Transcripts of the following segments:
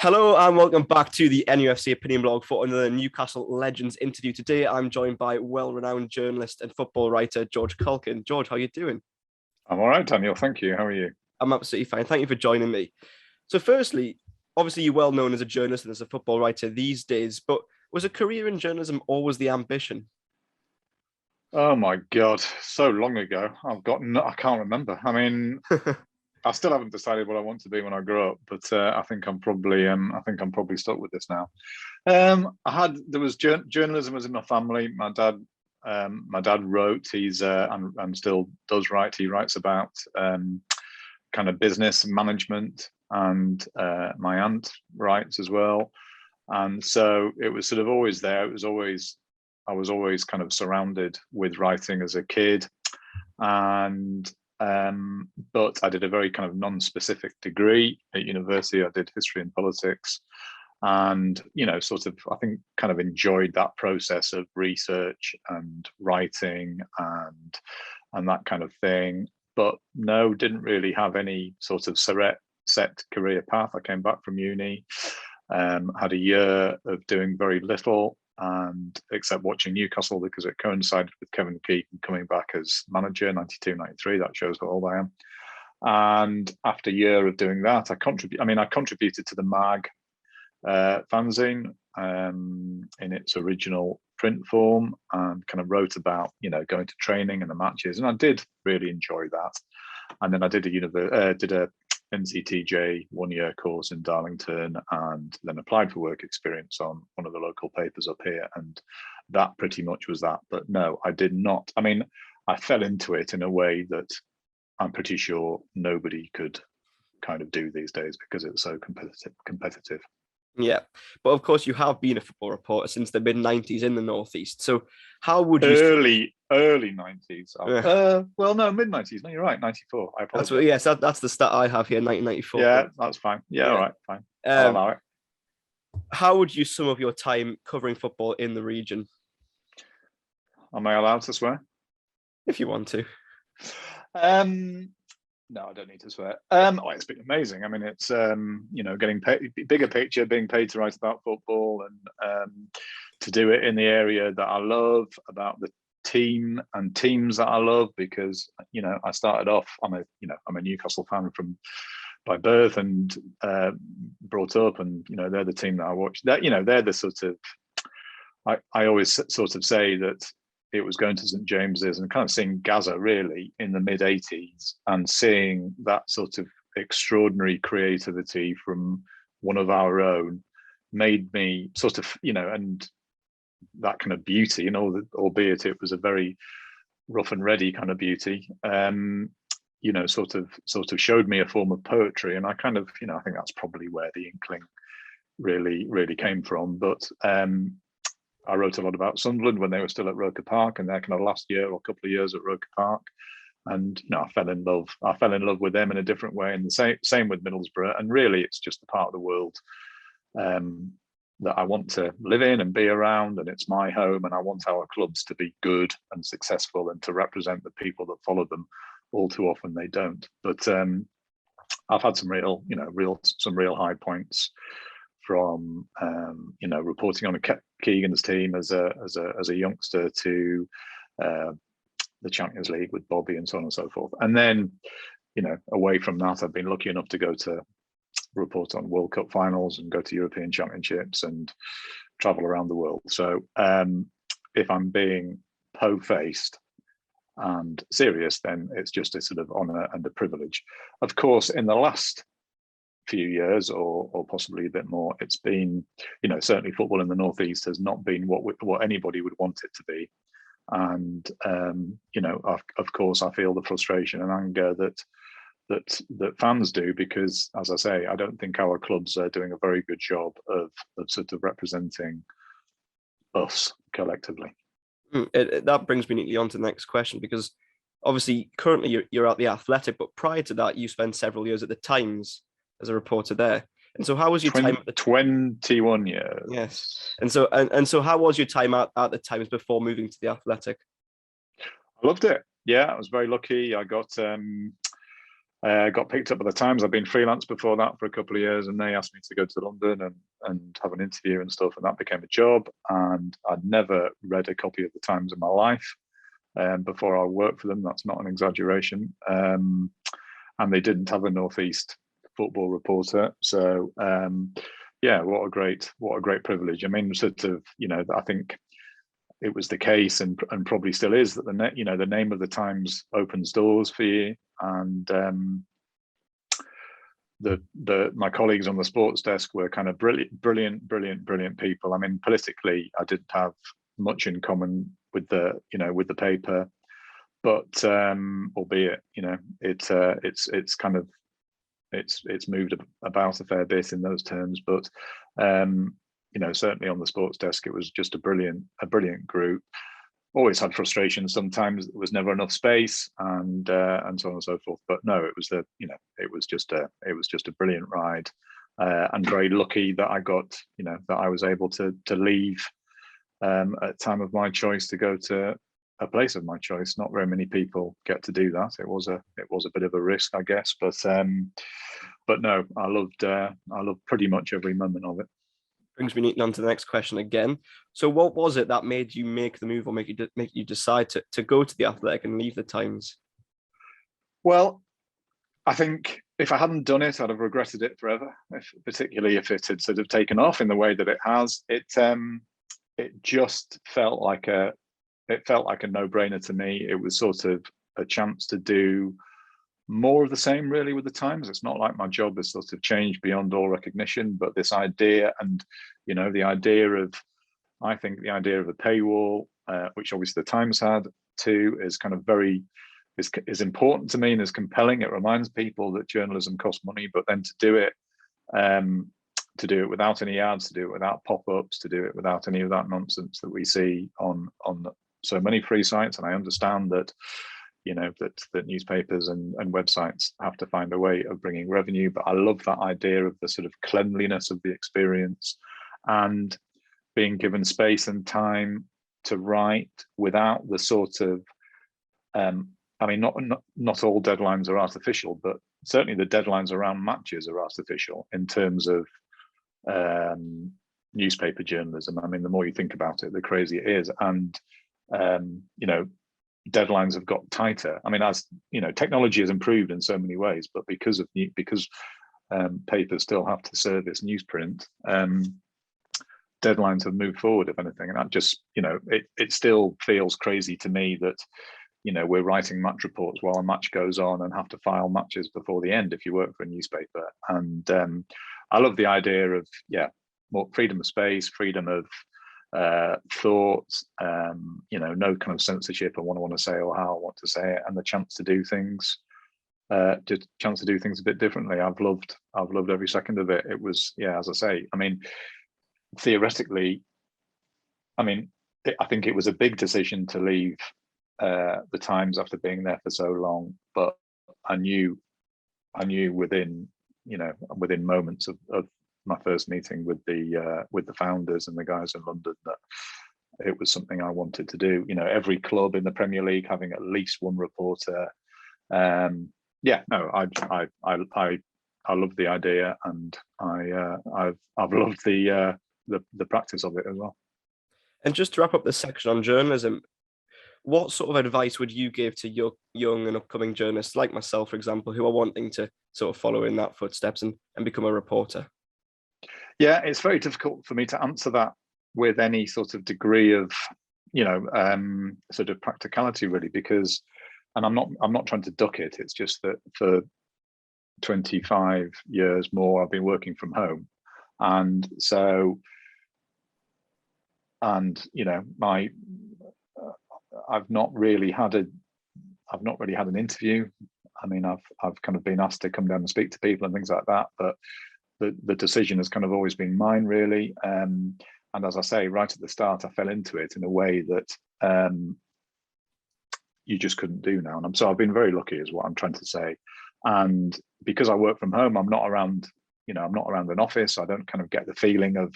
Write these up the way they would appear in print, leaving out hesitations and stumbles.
Hello and welcome back to the NUFC Opinion Blog for another Newcastle Legends interview. Today, I'm joined by well-renowned journalist and football writer George Caulkin. George, how are you doing? I'm all right, Daniel. Thank you. How are you? I'm absolutely fine. Thank you for joining me. So, firstly, obviously, you're well known as a journalist and as a football writer these days, but was a career in journalism always the ambition? Oh my God, so long ago. I can't remember. I mean, I still haven't decided what I want to be when I grow up, but I think I'm probably stuck with this now. There was journalism was in my family. My dad wrote. He's and still does write. He writes about kind of business management, and my aunt writes as well. And so it was sort of always there. I was always kind of surrounded with writing as a kid, and but I did a very kind of non-specific degree at university. I did history and politics, and sort of I think kind of enjoyed that process of research and writing and that kind of thing. But no, didn't really have any sort of set career path. I came back from uni, had a year of doing very little, and except watching Newcastle because it coincided with Kevin Keegan coming back as manager 92, 93. That shows how old I am. And after a year of doing that, I contributed to the mag fanzine in its original print form, and kind of wrote about going to training and the matches, and I did really enjoy that. And then I did a NCTJ 1-year course in Darlington, and then applied for work experience on one of the local papers up here, and that pretty much was that. But no, I did not. I mean, I fell into it in a way that I'm pretty sure nobody could kind of do these days because it's so competitive. Yeah, but of course, you have been a football reporter since the mid-90s in the Northeast. So, how would you early 90s? Well, no, mid 90s. No, you're right, 94. I apologize. That's the stat I have here, 1994. Yeah, that's fine. Yeah, all right, fine. I'll allow it. How would you sum up your time covering football in the region? Am I allowed to swear? If you want to. No, I don't need to swear. It's been amazing. I mean, it's getting paid, bigger picture, being paid to write about football, and to do it in the area that I love, about the team and teams that I love, because I started off. I'm a Newcastle fan by birth and brought up, and they're the team that I watch. That they're the sort of. I always sort of say that it was going to St James's and kind of seeing Gaza really in the mid 80s, and seeing that sort of extraordinary creativity from one of our own made me sort of, and that kind of beauty, albeit it was a very rough and ready kind of beauty, sort of showed me a form of poetry. And I kind of, I think that's probably where the inkling really came from. But I wrote a lot about Sunderland when they were still at Roker Park, and their kind of last year or couple of years at Roker Park. And I fell in love with them in a different way. And the same with Middlesbrough. And really, it's just a part of the world that I want to live in and be around. And it's my home. And I want our clubs to be good and successful, and to represent the people that follow them. All too often they don't. But I've had some real high points from reporting on Keegan's team as a youngster, to the Champions League with Bobby, and so on and so forth. And then away from that, I've been lucky enough to go to report on World Cup finals and go to European Championships and travel around the world. So if I'm being po-faced and serious, then it's just a sort of honour and a privilege. Of course, in the last few years, or possibly a bit more, it's been, certainly football in the Northeast has not been what anybody would want it to be. And of course, I feel the frustration and anger that fans do, because, as I say, I don't think our clubs are doing a very good job of sort of representing us collectively. That brings me neatly on to the next question, because obviously currently you're at the Athletic, but prior to that you spent several years at the Times as a reporter there. And so how was your time at the 21 years? Yes. And so how was your time at the Times before moving to the Athletic? I loved it. Yeah, I was very lucky. I got Got picked up by the Times. I've been freelance before that for a couple of years, and they asked me to go to London and have an interview and stuff, and that became a job. And I'd never read a copy of the Times in my life before I worked for them. That's not an exaggeration. And they didn't have a Northeast football reporter, so yeah, what a great privilege. I mean, sort of, I think it was the case, and probably still is, that the name of the Times opens doors for you. And my colleagues on the sports desk were kind of brilliant people. I mean, politically, I didn't have much in common with the paper, but albeit, it's kind of it's moved about a fair bit in those terms, but certainly on the sports desk, it was just a brilliant group. Always had frustrations sometimes. There was never enough space, and so on and so forth. But no, it was just a brilliant ride, and very lucky that I got, that I was able to leave at time of my choice to go to a place of my choice. Not very many people get to do that. It was a bit of a risk, I guess, but no, I loved pretty much every moment of it. Brings me neatly on to the next question again. So what was it that made you make the move, or make you decide to go to the Athletic and leave the Times? Well, I think if I hadn't done it, I'd have regretted it forever, particularly if it had sort of taken off in the way that it has. It just felt like a no-brainer to me. It was sort of a chance to do more of the same, really, with the Times. It's not like my job has sort of changed beyond all recognition, but this idea, and I think the idea of a paywall, which obviously the Times had too, is kind of is important to me and is compelling. It reminds people that journalism costs money, but then to do it without any ads, to do it without pop-ups, to do it without any of that nonsense that we see on so many free sites. And I understand that that newspapers and websites have to find a way of bringing revenue, but I love that idea of the sort of cleanliness of the experience, and being given space and time to write without the sort of I mean, not all deadlines are artificial, but certainly the deadlines around matches are artificial in terms of newspaper journalism. I mean, the more you think about it, the crazier it is. And deadlines have got tighter. I mean, as technology has improved in so many ways, but because papers still have to service newsprint, deadlines have moved forward, if anything. And that just, it still feels crazy to me that we're writing match reports while a match goes on, and have to file matches before the end if you work for a newspaper. And I love the idea of more freedom of space, freedom of thought, no kind of censorship of what I want to say or how I want to say it, and the chance to do things a bit differently. I've loved every second of it. It was, as I say, I mean, theoretically, I think it was a big decision to leave the Times after being there for so long, but I knew within moments of my first meeting with the founders and the guys in London that it was something I wanted to do. Every club in the Premier League having at least one reporter. I love the idea, and I've loved the practice of it as well. And just to wrap up this section on journalism, what sort of advice would you give to young and upcoming journalists like myself, for example, who are wanting to sort of follow in that footsteps and become a reporter? Yeah, it's very difficult for me to answer that with any sort of degree of, sort of practicality, really, because, and I'm not trying to duck it. It's just that for 25 years more, I've been working from home, and so, I've not really had an interview. I mean, I've kind of been asked to come down and speak to people and things like that, but the decision has kind of always been mine, really. And as I say, right at the start, I fell into it in a way that you just couldn't do now. And so I've been very lucky, is what I'm trying to say. And because I work from home, I'm not around an office. I don't kind of get the feeling of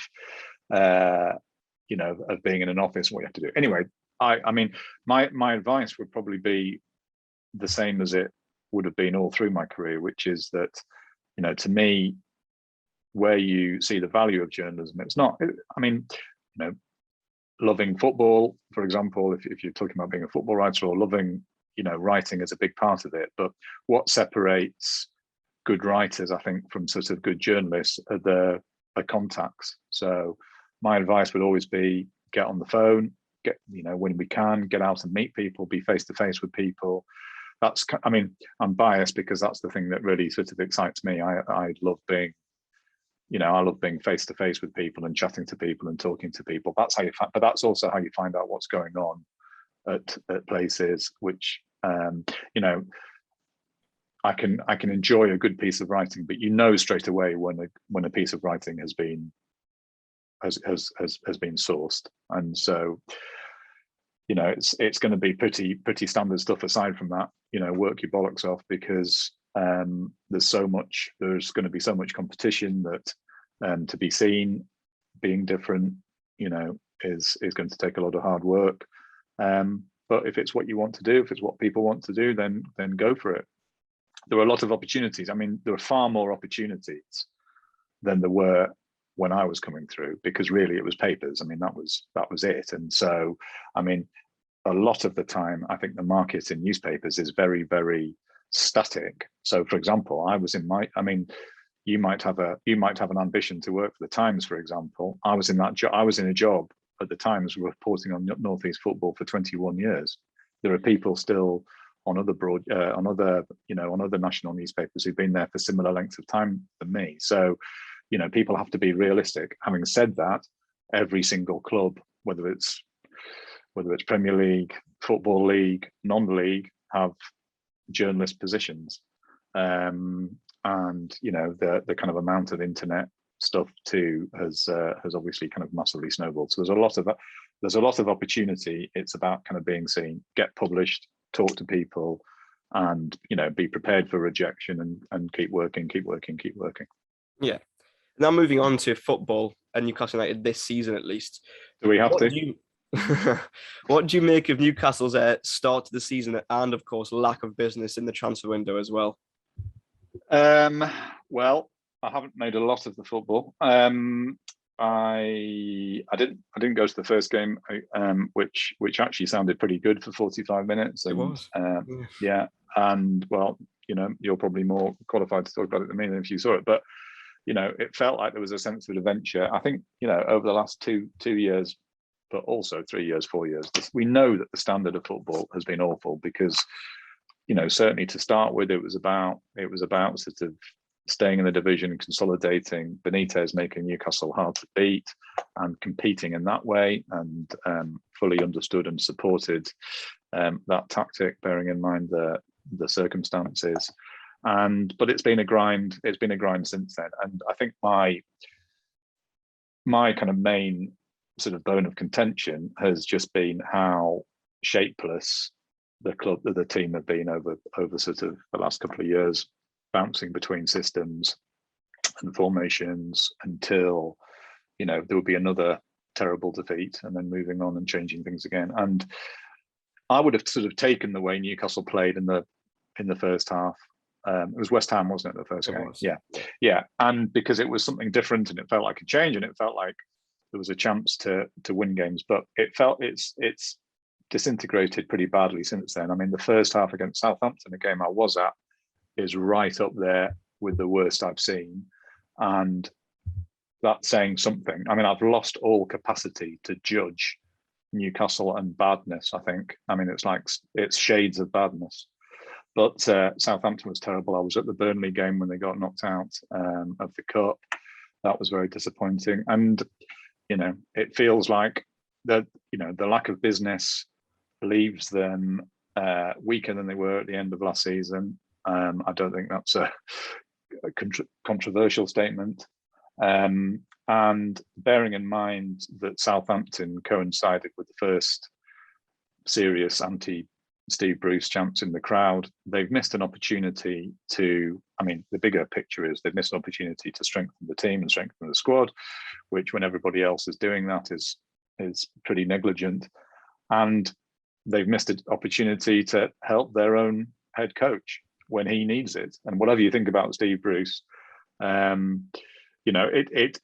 being in an office and what you have to do. Anyway, I mean, my advice would probably be the same as it would have been all through my career, which is that, you know, to me, where you see the value of journalism, it's not, I mean, you know, loving football, for example, if you're talking about being a football writer, or loving, you know, writing is a big part of it. But what separates good writers, I think, from sort of good journalists are the contacts. So my advice would always be get on the phone, get, you know, when we can, get out and meet people, be face to face with people. That's, I mean, I'm biased because that's the thing that really sort of excites me. I love being, you know, I love being face to face with people and chatting to people and talking to people. That's how you find, but that's also how you find out what's going on at places, which, you know, I can enjoy a good piece of writing, but you know straight away when a piece of writing has been sourced. And so, you know, it's going to be pretty standard stuff. Aside from that, you know, work your bollocks off, because there's going to be so much competition that to be seen, being different, you know, is going to take a lot of hard work. But if it's what you want to do, if it's what people want to do, then go for it. There are a lot of opportunities. I mean, there are far more opportunities than there were when I was coming through, because really it was papers. I mean, that was it. And so, I mean, a lot of the time, I think the market in newspapers is very, very static. So, for example, you might have an ambition to work for the Times, for example. I was in a job at the Times reporting on North East football for 21 years. There are people still on other national newspapers who've been there for similar lengths of time than me. So, you know, people have to be realistic. Having said that, every single club, whether it's Premier League, Football League, non-league, have journalist positions. And you know, the kind of amount of internet stuff too has obviously kind of massively snowballed. So there's a lot of opportunity. It's about kind of being seen, get published, talk to people, and, you know, be prepared for rejection and keep working. Yeah. Now moving on to football and Newcastle United this season, at least. Do we have to? What do you make of Newcastle's start to the season, and of course lack of business in the transfer window as well? Well, I haven't made a lot of the football. I didn't go to the first game, which actually sounded pretty good for 45 minutes. And, it was. Yeah, and well, you know, you're probably more qualified to talk about it than me if you saw it, but you know, it felt like there was a sense of adventure. I think, you know, over the last two years, but also 3 years, 4 years, we know that the standard of football has been awful, because, you know, certainly to start with, it was about sort of staying in the division, consolidating, Benitez making Newcastle hard to beat and competing in that way, and fully understood and supported that tactic, bearing in mind the circumstances. But it's been a grind. It's been a grind since then. And I think my kind of main sort of bone of contention has just been how shapeless the team have been over sort of the last couple of years, bouncing between systems and formations until, you know, there would be another terrible defeat and then moving on and changing things again. And I would have sort of taken the way Newcastle played in the first half. It was West Ham, wasn't it, the first game? Yeah. And because it was something different and it felt like a change and it felt like there was a chance to win games, but it's disintegrated pretty badly since then. I mean, the first half against Southampton, a game I was at, is right up there with the worst I've seen. And that's saying something. I mean, I've lost all capacity to judge Newcastle and badness, I think. I mean, it's shades of badness. But Southampton was terrible. I was at the Burnley game when they got knocked out of the cup. That was very disappointing. And, you know, it feels like the lack of business leaves them weaker than they were at the end of last season. I don't think that's a controversial statement. And bearing in mind that Southampton coincided with the first serious anti-Steve Bruce chants in the crowd, they've missed an opportunity to, I mean, the bigger picture is they've missed an opportunity to strengthen the team and strengthen the squad, which when everybody else is doing that is pretty negligent. And they've missed an opportunity to help their own head coach. when he needs it. And whatever you think about Steve Bruce, you know, it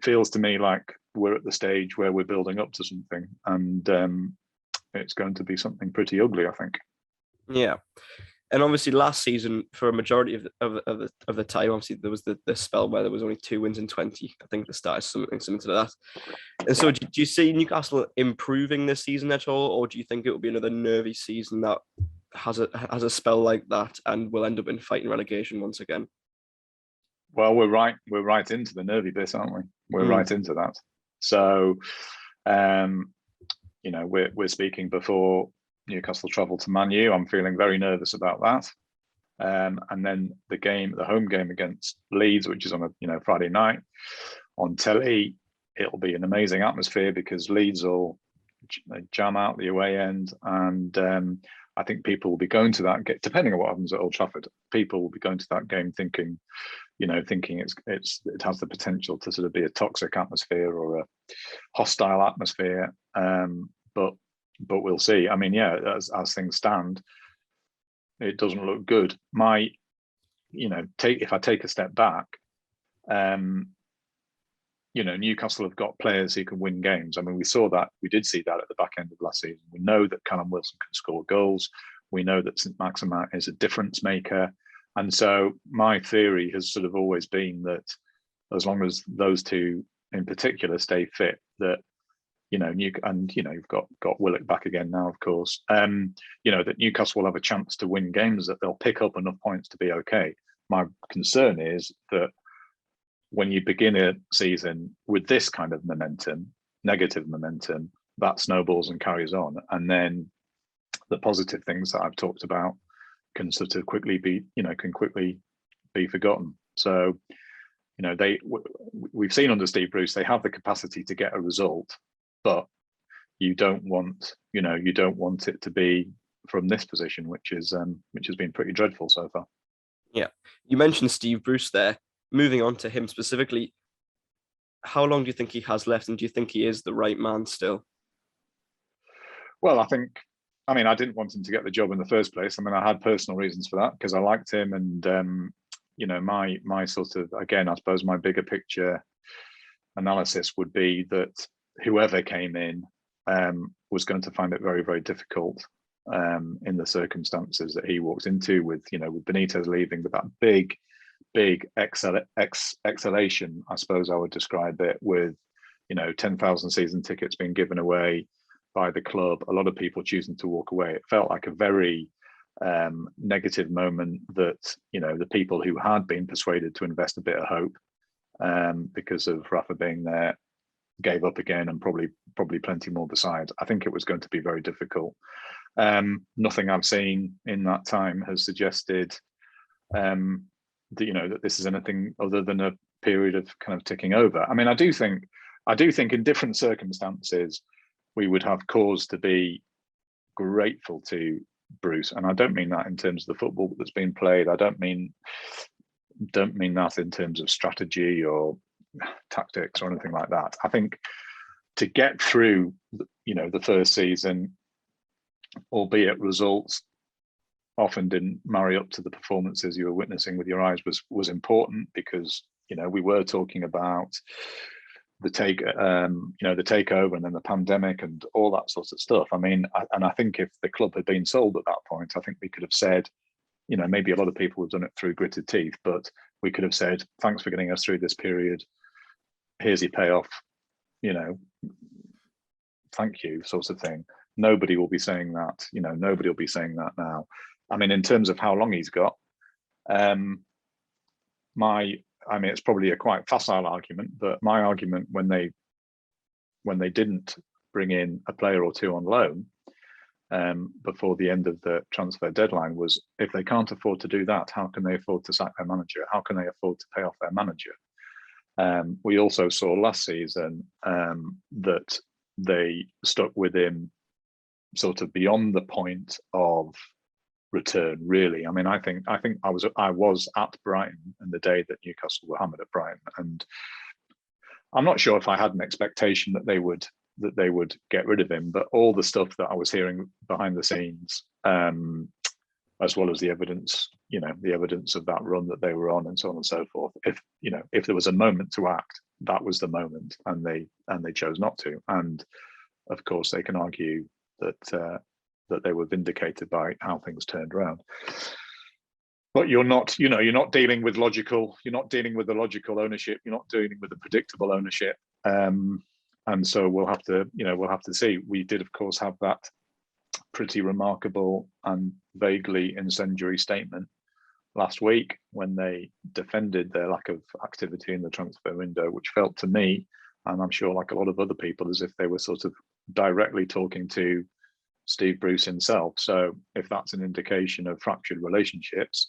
feels to me like we're at the stage where we're building up to something, and it's going to be something pretty ugly, I think. Yeah. And obviously, last season, for a majority of the time, obviously there was the spell where there was only 2 wins in 20. I think the start is something similar to that. And so, do you see Newcastle improving this season at all, or do you think it will be another nervy season that has a spell like that and will end up in fighting relegation once again? Well, we're right into the nervy bit, aren't we? We're right into that. So, you know, we're speaking before Newcastle travel to Man U. I'm feeling very nervous about that. And then the home game against Leeds, which is on a Friday night on telly, it'll be an amazing atmosphere because Leeds will jam out the away end, and I think people will be going to that game, depending on what happens at Old Trafford. People will be going to that game thinking it has the potential to sort of be a toxic atmosphere or a hostile atmosphere. But we'll see. I mean, yeah, as things stand, it doesn't look good. If I take a step back, Newcastle have got players who can win games. I mean, we did see that at the back end of last season. We know that Callum Wilson can score goals. We know that St. Maximin is a difference maker. And so my theory has sort of always been that as long as those two in particular stay fit, that you've got Willock back again now, of course. That Newcastle will have a chance to win games, that they'll pick up enough points to be okay. My concern is that when you begin a season with this kind of momentum, negative momentum, that snowballs and carries on, and then the positive things that I've talked about can sort of quickly be forgotten. So, we've seen under Steve Bruce, they have the capacity to get a result, but you don't want it to be from this position, which has been pretty dreadful so far. Yeah, you mentioned Steve Bruce there. Moving on to him specifically, how long do you think he has left, and do you think he is the right man still? Well, I didn't want him to get the job in the first place. I mean, I had personal reasons for that because I liked him, and my sort of, again, I suppose my bigger picture analysis would be that whoever came in was going to find it very, very difficult in the circumstances that he walked into, with Benitez leaving, with that big exhalation, I suppose I would describe it, with 10,000 season tickets being given away by the club, a lot of people choosing to walk away. It felt like a very negative moment that the people who had been persuaded to invest a bit of hope because of Rafa being there gave up again, and probably plenty more besides. I think it was going to be very difficult. Nothing I've seen in that time has suggested that this is anything other than a period of kind of ticking over. I mean, I do think in different circumstances we would have cause to be grateful to Bruce, and I don't mean that in terms of the football that's been played. I don't mean that in terms of strategy or tactics or anything like that. I think to get through the first season, albeit results often didn't marry up to the performances you were witnessing with your eyes, was important, because we were talking about the takeover and then the pandemic and all that sort of stuff. I mean, I think if the club had been sold at that point, I think we could have said, maybe a lot of people have done it through gritted teeth, but we could have said, thanks for getting us through this period. Here's your payoff, thank you, sort of thing. Nobody will be saying that, nobody will be saying that now. I mean, in terms of how long he's got, it's probably a quite facile argument, but my argument when they didn't bring in a player or two on loan before the end of the transfer deadline was, if they can't afford to do that, how can they afford to sack their manager? How can they afford to pay off their manager? We also saw last season that they stuck with him sort of beyond the point of return, really. I mean, I think I was at Brighton in the day that Newcastle were hammered at Brighton, and I'm not sure if I had an expectation that they would get rid of him, but all the stuff that I was hearing behind the scenes, as well as the evidence the evidence of that run that they were on and so on and so forth. If there was a moment to act, that was the moment, and they chose not to. And of course, they can argue that they were vindicated by how things turned around. But you're not dealing with the logical ownership. You're not dealing with the predictable ownership. And so we'll have to see. We did, of course, have that pretty remarkable and vaguely incendiary statement last week when they defended their lack of activity in the transfer window, which felt to me, and I'm sure like a lot of other people, as if they were sort of directly talking to Steve Bruce himself. So if that's an indication of fractured relationships,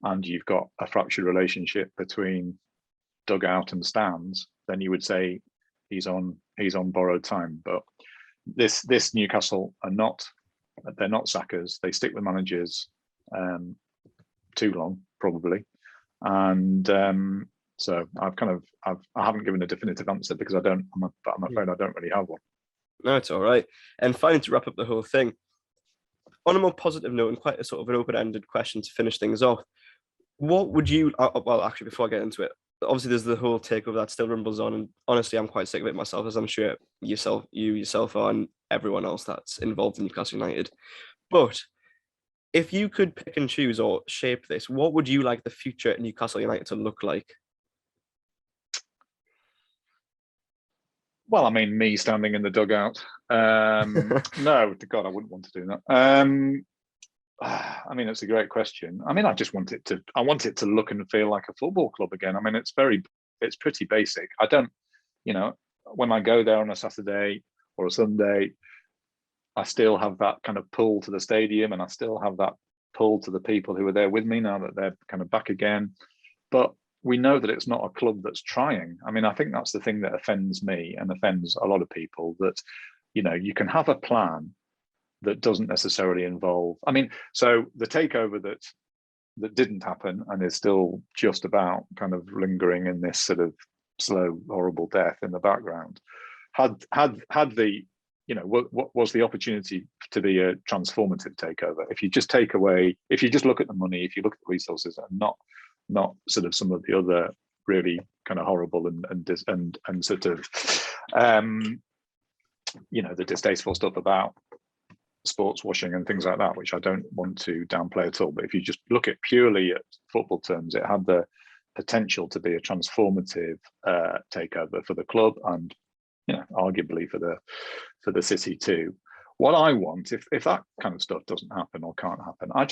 and you've got a fractured relationship between dugout and stands, then you would say he's on borrowed time. But this Newcastle they're not sackers. They stick with managers too long, probably. And so I haven't given a definitive answer because I'm afraid I don't really have one. No, it's all right. And finally, to wrap up the whole thing, on a more positive note and quite a sort of an open-ended question to finish things off, what would you, well, actually, before I get into it, obviously there's the whole takeover that still rumbles on, and honestly, I'm quite sick of it myself, as I'm sure you yourself are, and everyone else that's involved in Newcastle United. But if you could pick and choose or shape this, what would you like the future at Newcastle United to look like? Well, I mean, me standing in the dugout. No, God, I wouldn't want to do that. I mean, it's a great question. I mean, I want it to look and feel like a football club again. I mean, it's pretty basic. I don't, when I go there on a Saturday or a Sunday, I still have that kind of pull to the stadium, and I still have that pull to the people who are there with me now that they're kind of back again. But we know that it's not a club that's trying. I mean, I think that's the thing that offends me and offends a lot of people, that, you can have a plan that doesn't necessarily involve, I mean, so the takeover that didn't happen and is still just about kind of lingering in this sort of slow, horrible death in the background, had the, what was the opportunity to be a transformative takeover? If you just look at the money, if you look at the resources, and not sort of some of the other really kind of horrible and sort of the distasteful stuff about sports washing and things like that, which I don't want to downplay at all. But if you just look at purely at football terms, it had the potential to be a transformative takeover for the club, and arguably for the city too. What I want, if that kind of stuff doesn't happen or can't happen, I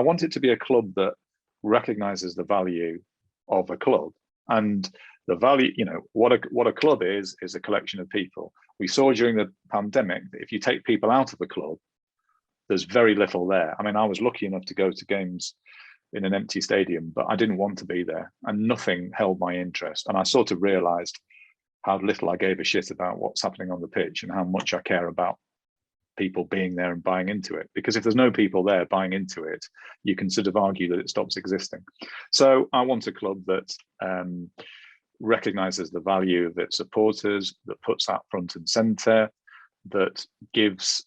want it to be a club that recognizes the value of a club, and the value, what a club is a collection of people. We saw during the pandemic that if you take people out of a club, there's very little there. I mean, I was lucky enough to go to games in an empty stadium, but I didn't want to be there, and nothing held my interest. And I sort of realized how little I gave a shit about what's happening on the pitch and how much I care about people being there and buying into it. Because if there's no people there buying into it, you can sort of argue that it stops existing. So I want a club that recognizes the value of its supporters, that puts that front and center, that gives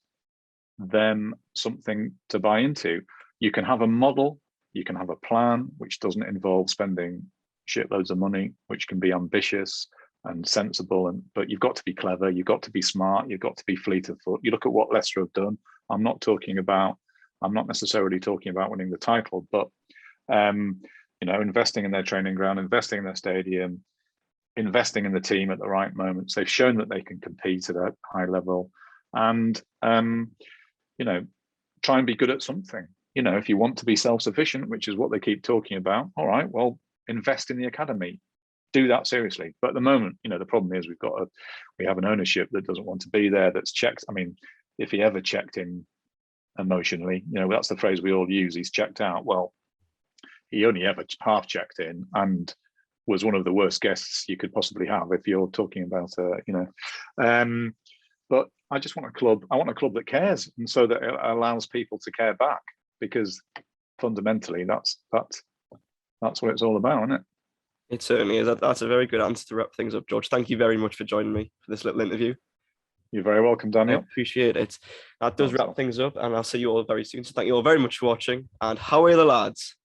them something to buy into. You can have a model, you can have a plan which doesn't involve spending shitloads of money, which can be ambitious and sensible, but you've got to be clever, you've got to be smart, you've got to be fleet of foot. You look at what Leicester have done. I'm not necessarily talking about winning the title, but investing in their training ground, investing in their stadium, investing in the team at the right moments. They've shown that they can compete at a high level, and try and be good at something. If you want to be self-sufficient, which is what they keep talking about, all right, well, invest in the academy. Do that seriously. But at the moment, the problem is we have an ownership that doesn't want to be there, that's checked. I mean, if he ever checked in emotionally, that's the phrase we all use, he's checked out. Well, he only ever half checked in and was one of the worst guests you could possibly have if you're talking about but I just want a club that cares, and so that it allows people to care back, because fundamentally that's what it's all about, isn't it? It certainly is. That's a very good answer to wrap things up, George. Thank you very much for joining me for this little interview. You're very welcome, I Daniel. appreciate it. That does Not at wrap all. things up, and I'll see you all very soon. So thank you all very much for watching, and how are the lads?